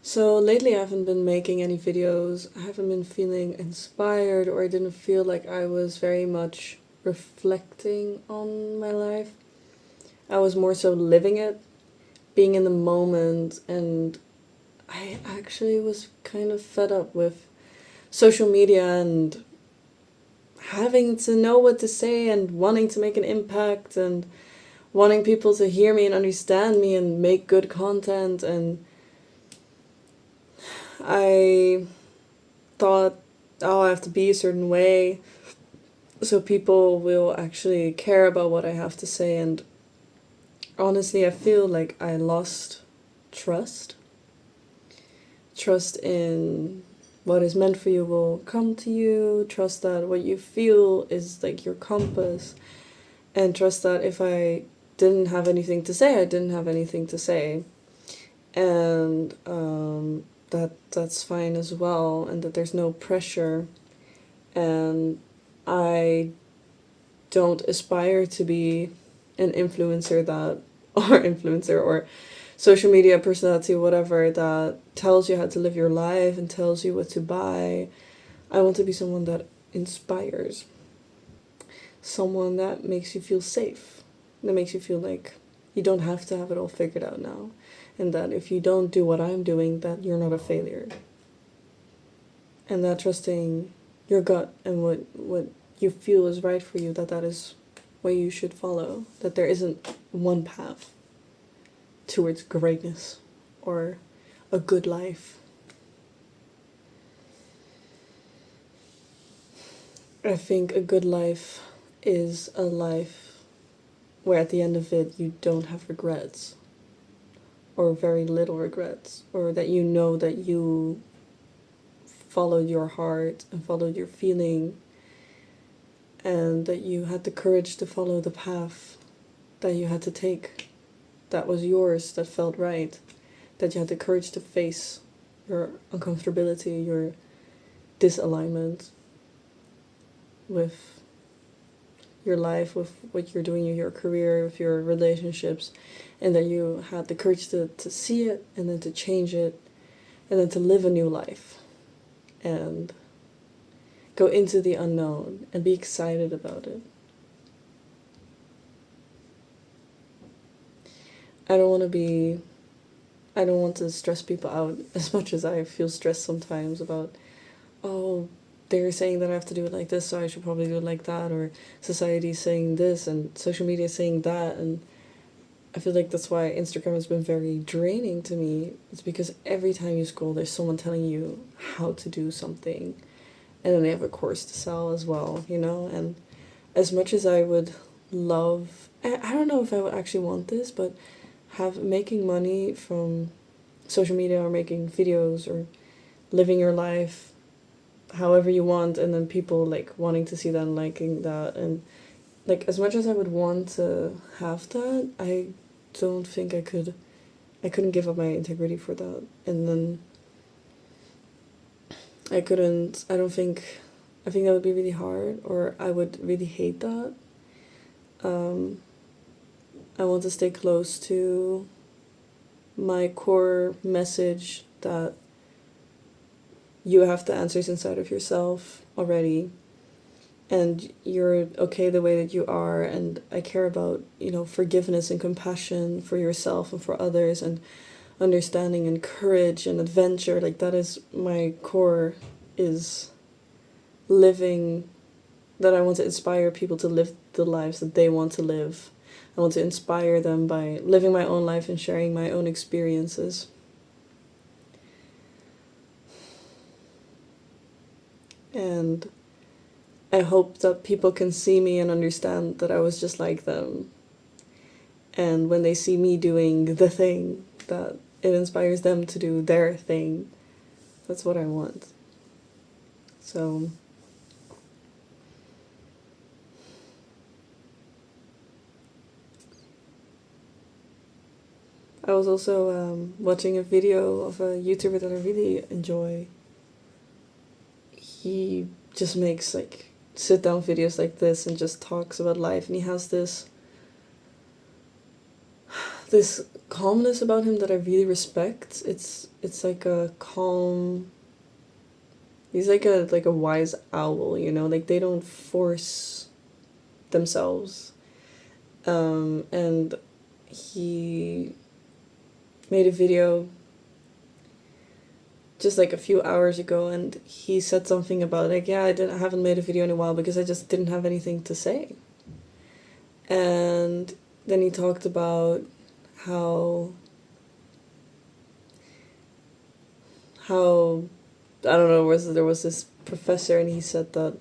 So lately I haven't been making any videos. I haven't been feeling inspired, or I didn't feel like I was very much reflecting on my life. I was more so living it, being in the moment, and I actually was kind of fed up with social media and having to know what to say and wanting to make an impact and wanting people to hear me and understand me and make good content. And I thought, oh, I have to be a certain way so people will actually care about what I have to say. And honestly, I feel like I lost trust. Trust in what is meant for you will come to you. Trust that what you feel is like your compass. And trust that if I didn't have anything to say, I didn't have anything to say. And that's fine as well. And that there's no pressure. And I don't aspire to be an influencer that or influencer or social media personality or whatever that tells you how to live your life and tells you what to buy. I want to be someone that inspires, someone that makes you feel safe, that makes you feel like you don't have to have it all figured out now, and that if you don't do what I'm doing, that you're not a failure, and that trusting your gut and what you feel is right for you, that is what you should follow, that there isn't one path towards greatness or a good life. I think a good life is a life where at the end of it you don't have regrets, or very little regrets, or that you know that you followed your heart and followed your feeling, and that you had the courage to follow the path that you had to take, that was yours, that felt right, that you had the courage to face your uncomfortability, your disalignment with your life, with what you're doing in your career, with your relationships, and that you had the courage to see it and then to change it and then to live a new life and go into the unknown and be excited about it. I don't want to be, I don't want to stress people out as much as I feel stressed sometimes about, oh, they're saying that I have to do it like this, so I should probably do it like that, or society's saying this and social media is saying that. And I feel like that's why Instagram has been very draining to me. It's because every time you scroll, there's someone telling you how to do something, and then they have a course to sell as well, you know? And as much as I would love, I don't know if I would actually want this, but have making money from social media or making videos or living your life however you want, and then people like wanting to see that and liking that, and like as much as I would want to have that, I don't think I couldn't give up my integrity for that. And then I don't think, I think that would be really hard, or I would really hate that. um I want to stay close to my core message that you have the answers inside of yourself already, and you're okay the way that you are. And I care about, you know, forgiveness and compassion for yourself and for others, and understanding and courage and adventure. Like that is my core, is living, that I want to inspire people to live the lives that they want to live. I want to inspire them by living my own life and sharing my own experiences. And I hope that people can see me and understand that I was just like them. And when they see me doing the thing, that it inspires them to do their thing. That's what I want. So I was also watching a video of a YouTuber that I really enjoy. He just makes like sit down videos like this and just talks about life. And he has this calmness about him that I really respect. It's like a calm. He's like a wise owl, you know. Like they don't force themselves. And he made a video just like a few hours ago, and he said something about like, yeah, I haven't made a video in a while because I just didn't have anything to say. And then he talked about how how I don't know, there was this professor, and he said that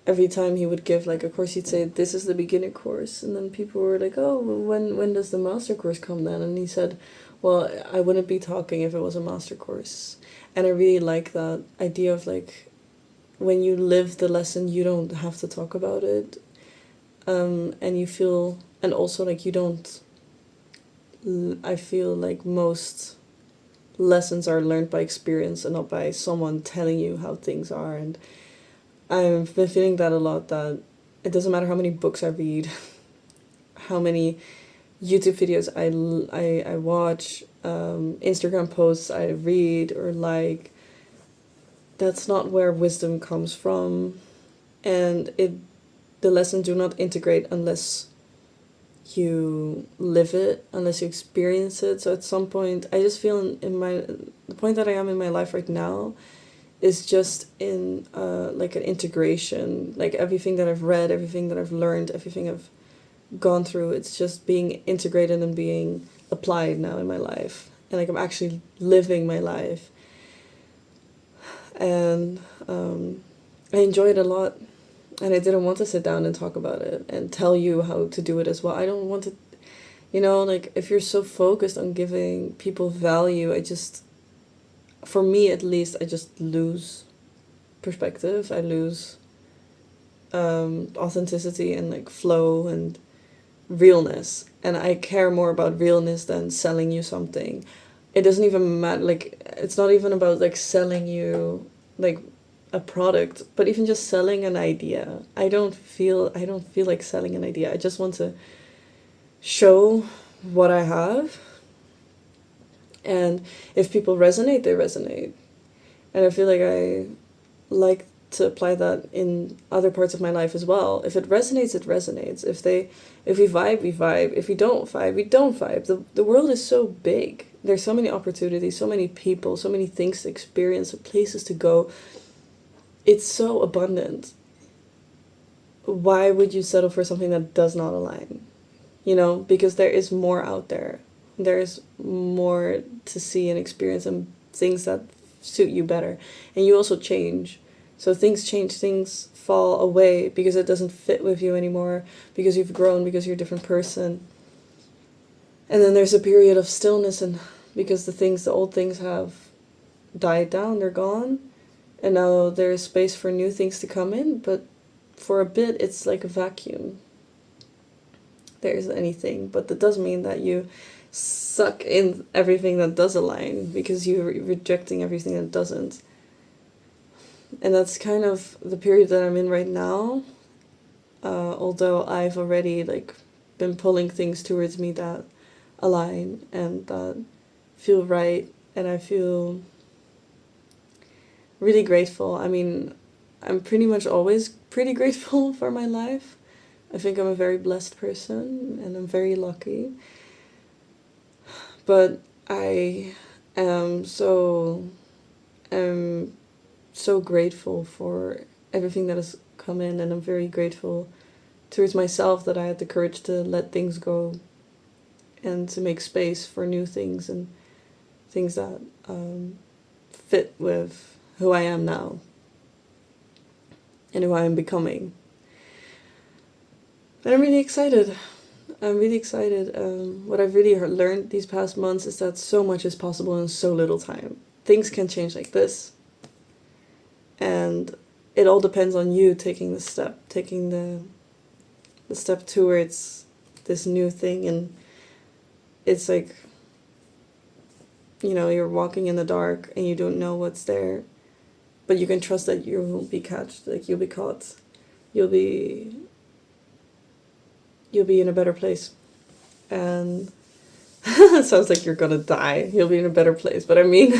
every time he would give like a course, he'd say, this is the beginner course, and then people were like, oh, when does the master course come then? And he said, well, I wouldn't be talking if it was a master course. And I really like that idea of like, when you live the lesson, you don't have to talk about it. And you feel, and also like you don't, I feel like most lessons are learned by experience and not by someone telling you how things are. And I've been feeling that a lot, that it doesn't matter how many books I read, how many YouTube videos I watch, Instagram posts I read or like, that's not where wisdom comes from. And the lessons do not integrate unless you live it, unless you experience it. So at some point, I just feel the point that I am in my life right now is just in like an integration. Like everything that I've read, everything that I've learned, everything I've gone through, it's just being integrated and being applied now in my life. And like I'm actually living my life. And I enjoy it a lot. And I didn't want to sit down and talk about it and tell you how to do it as well. I don't want to, like if you're so focused on giving people value, for me at least, I just lose perspective. I lose authenticity and like flow and realness. And I care more about realness than selling you something. It doesn't even matter, like, it's not even about like selling you like a product, but even just selling an idea. I don't feel like selling an idea. I just want to show what I have, and if people resonate, they resonate. And I feel like I like to apply that in other parts of my life as well. If it resonates, it resonates. If we vibe, we vibe. If we don't vibe, we don't vibe. The world is so big. There's so many opportunities, so many people, so many things to experience, places to go. It's so abundant. Why would you settle for something that does not align? Because there is more out there. There's more to see and experience, and things that suit you better. And you also change. So things change, things fall away because it doesn't fit with you anymore, because you've grown, because you're a different person. And then there's a period of stillness, and because the old things have died down, they're gone. And now there's space for new things to come in, but for a bit it's like a vacuum. There isn't anything, but that doesn't mean that you suck in everything that does align, because you're rejecting everything that doesn't. And that's kind of the period that I'm in right now. Although I've already like been pulling things towards me that align and that feel right, and I feel really grateful. I mean, I'm pretty much always pretty grateful for my life. I think I'm a very blessed person and I'm very lucky. But I am so grateful for everything that has come in, and I'm very grateful towards myself that I had the courage to let things go and to make space for new things and things that fit with who I am now and who I am becoming. And I'm really excited. What I've really learned these past months is that so much is possible in so little time. Things can change like this. And it all depends on you taking the step towards this new thing. And it's like, you're walking in the dark and you don't know what's there, but you can trust that you won't be catched, like you'll be caught. You'll be in a better place. And Sounds like you're gonna die. You'll be in a better place. But I mean,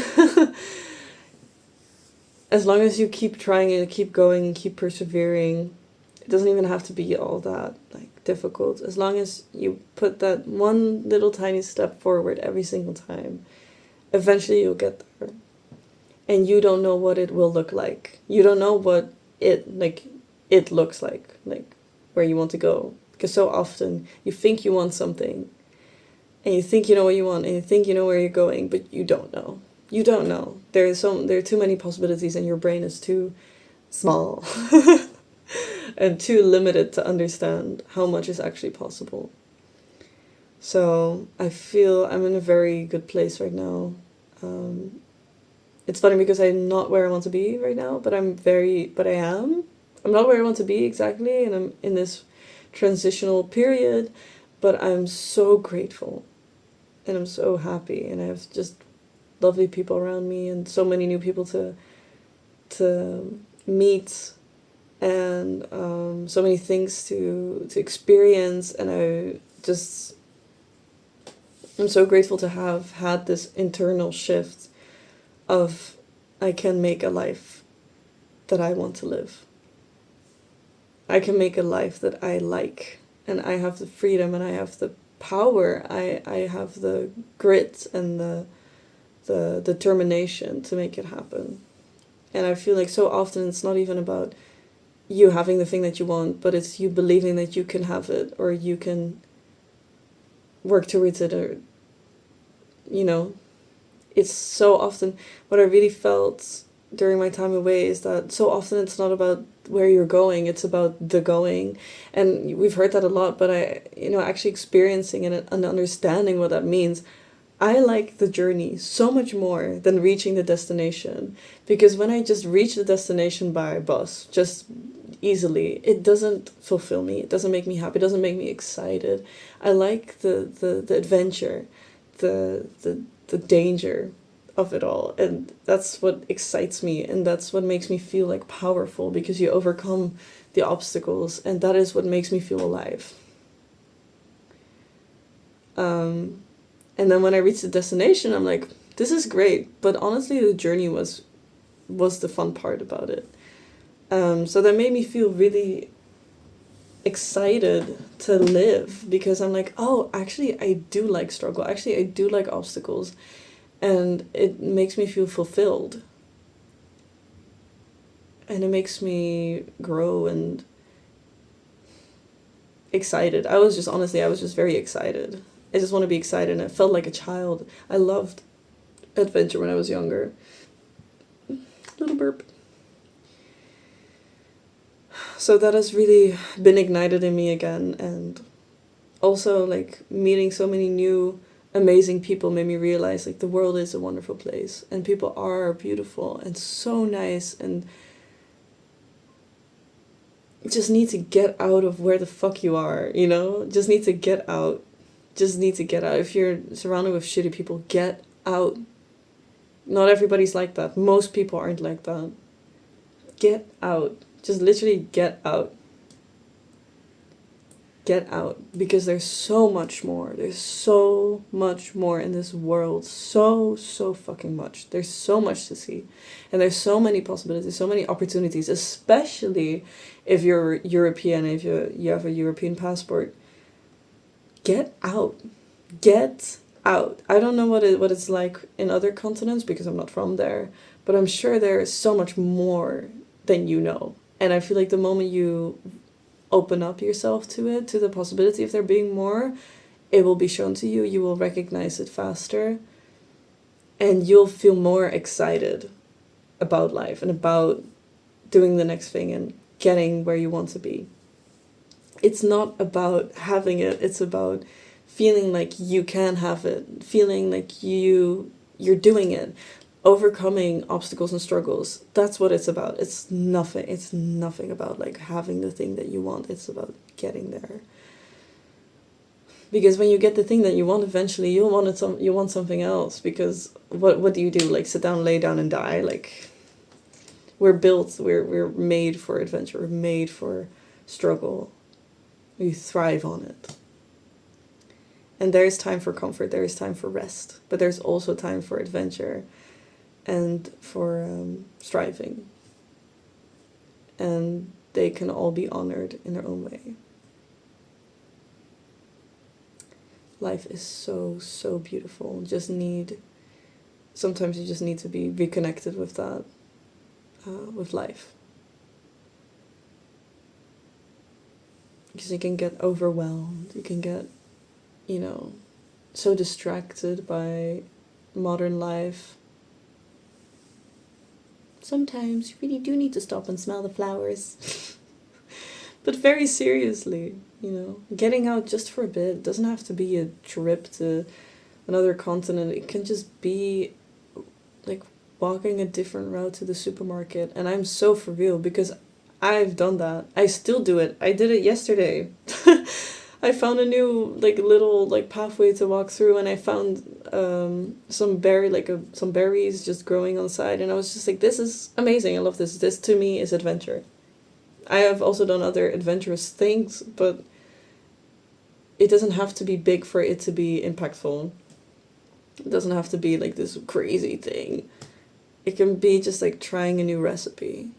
as long as you keep trying and keep going and keep persevering, it doesn't even have to be all that like difficult. As long as you put that one little tiny step forward every single time, eventually you'll get there. And you don't know what it will look like. You don't know what it looks like where you want to go. Because so often you think you want something, and you think you know what you want, and you think you know where you're going, but you don't know. You don't know. There are too many possibilities, and your brain is too small and too limited to understand how much is actually possible. So I feel I'm in a very good place right now. It's funny because I'm not where I want to be right now, but I am. I'm not where I want to be exactly, and I'm in this transitional period, but I'm so grateful and I'm so happy, and I have just lovely people around me and so many new people to meet, and so many things to experience, and I'm so grateful to have had this internal shift of I can make a life that I want to live. I can make a life that I like, and I have the freedom and I have the power. I have the grit and the determination to make it happen. And I feel like so often it's not even about you having the thing that you want, but it's you believing that you can have it, or you can work towards it, or you know, it's so often what I really felt during my time away is that so often it's not about where you're going, it's about the going. And we've heard that a lot, but actually experiencing and understanding what that means, I like the journey so much more than reaching the destination. Because when I just reach the destination by bus, just easily, it doesn't fulfill me, it doesn't make me happy, it doesn't make me excited. I like the adventure, the danger of it all, and that's what excites me, and that's what makes me feel like powerful, because you overcome the obstacles, and that is what makes me feel alive. And then when I reach the destination, I'm like, this is great, but honestly the journey was the fun part about it. So that made me feel really excited to live, because I'm like, oh, actually I do like struggle, actually I do like obstacles, and it makes me feel fulfilled, and it makes me grow and excited. I was just very excited. I just want to be excited, and I felt like a child. I loved adventure when I was younger. Little burp. So that has really been ignited in me again, and also like meeting so many new amazing people made me realize like the world is a wonderful place, and people are beautiful and so nice, and just need to get out of where the fuck you are, just need to get out. If you're surrounded with shitty people, get out. Not everybody's like that. Most people aren't like that. Get out. Just literally get out. Get out, because there's so much more. There's so much more in this world. So fucking much. There's so much to see. And there's so many possibilities, so many opportunities, especially if you're European, if you have a European passport. Get out. Get out. I don't know what it's like in other continents, because I'm not from there, but I'm sure there is so much more than you know. And I feel like the moment you open up yourself to it, to the possibility of there being more, it will be shown to you. You will recognize it faster, and you'll feel more excited about life and about doing the next thing and getting where you want to be. It's not about having it, it's about feeling like you can have it, feeling like you're doing it, overcoming obstacles and struggles. That's what it's about. It's nothing about like having the thing that you want. It's about getting there. Because when you get the thing that you want, eventually you want something else. Because what do you do? Like sit down, lay down, and die? Like we're made for adventure. We're made for struggle. We thrive on it. And there is time for comfort, there is time for rest, but there's also time for adventure and for striving. And they can all be honored in their own way. Life is so, so beautiful. Sometimes you just need to be reconnected with that, with life. Because you can get overwhelmed, you can get, so distracted by modern life. Sometimes you really do need to stop and smell the flowers. But very seriously, getting out just for a bit. It doesn't have to be a trip to another continent. It can just be like walking a different route to the supermarket. And I'm so for real because I've done that. I still do it. I did it yesterday. I found a new little pathway to walk through, and I found some berries just growing on the side, and I was just like, this is amazing. I love this. This to me is adventure. I have also done other adventurous things, but it doesn't have to be big for it to be impactful. It doesn't have to be like this crazy thing. It can be just like trying a new recipe.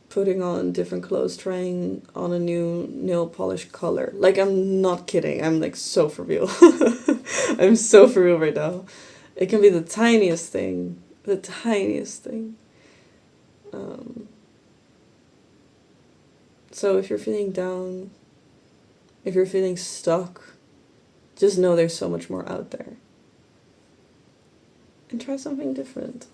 Putting on different clothes, trying on a new nail polish color. I'm not kidding. I'm so for real. I'm so for real right now. It can be the tiniest thing. The tiniest thing. So if you're feeling down, if you're feeling stuck, just know there's so much more out there. And try something different.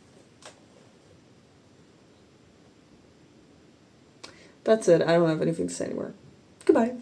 That's it. I don't have anything to say anymore. Goodbye.